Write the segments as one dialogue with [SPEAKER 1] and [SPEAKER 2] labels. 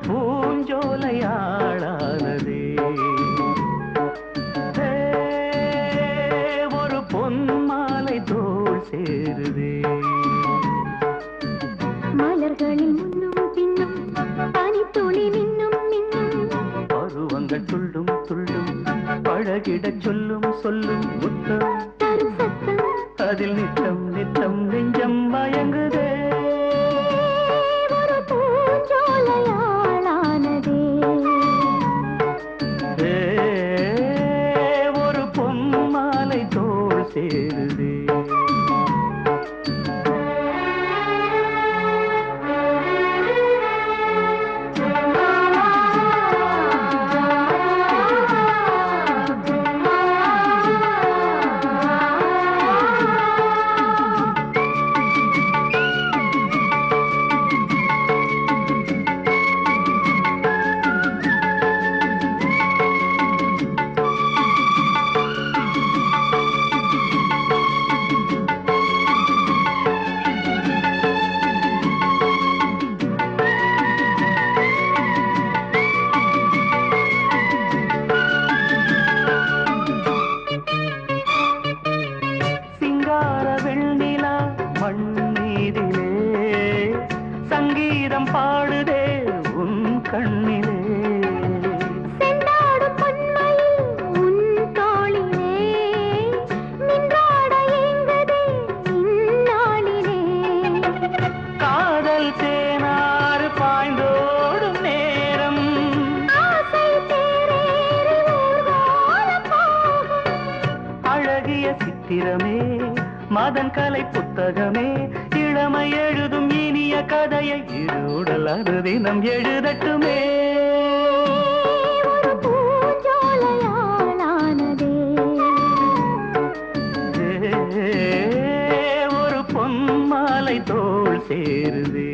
[SPEAKER 1] பூஞ்சோலையாளானதே ஒரு பொன் மாலை தோள் சேருதே
[SPEAKER 2] மலர்களில் முன்னும் பின்னும் பனித்துளி மின்னும் மின்னும்
[SPEAKER 1] பருவங்கள் துள்ளும் துள்ளும் பழகிடச் சொல்லும் சொல்லும் முத்தம்
[SPEAKER 2] தரும் சத்தம்
[SPEAKER 1] அதில் நித்தம் நித்தம் நெஞ்சம் மயங்குதே
[SPEAKER 2] ஒரு பூஞ்சோலையாளானதே
[SPEAKER 1] ஒரு பொன் மாலை தோள் சேருதே சங்கீதம் பாடுதே உன் கண்ணிலே
[SPEAKER 2] செண்டாடும் பொன்மையில் உன் தோளிலே நின்றாட ஏங்குதே இந்நாளிலே
[SPEAKER 1] காதல் தேனாறு பாய்ந்தோடும் நேரம்
[SPEAKER 2] ஆசை தேரேறி ஊர்வலம் போகும்
[SPEAKER 1] அழகிய சித்திரமே மதன் கலை புத்தகமே இளமை எழுதும் இனிய கதையை இருடல் அது தினம் எழுதட்டுமே
[SPEAKER 2] ஒரு பூஞ்சோலையாளானதே
[SPEAKER 1] ஒரு பொன் மாலை தோள் சேருதே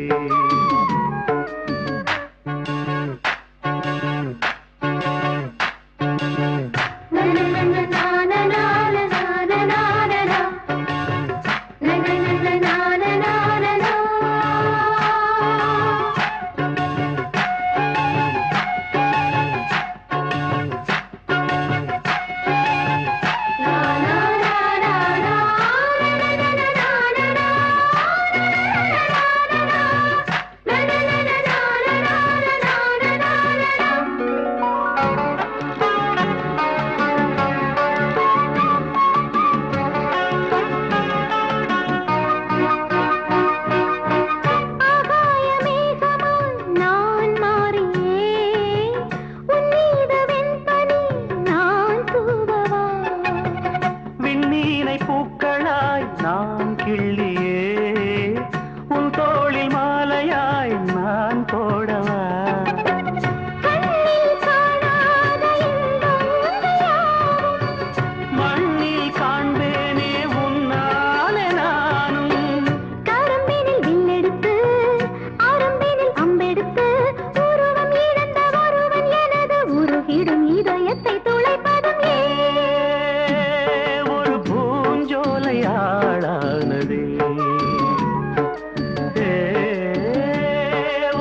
[SPEAKER 1] பூக்களாய் நான் கிள்ளியே உன் தோளில் மாலையாய் நான் போடவா மண்ணில் காண்பேனே உன்னாலே நானும்
[SPEAKER 2] கரும்பினில் வில்லெடுத்து அரும்பினில் அம்பெடுத்து உருவம் இழந்த ஒருவன் எனது உருகிடும் இதயத்தை துளைப்பதும்
[SPEAKER 1] ஆளானதே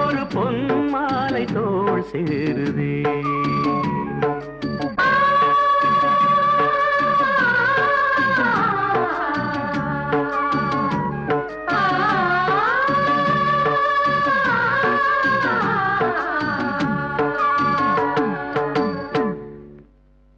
[SPEAKER 1] ஒரு பொன் மாலை தோள் சேருதே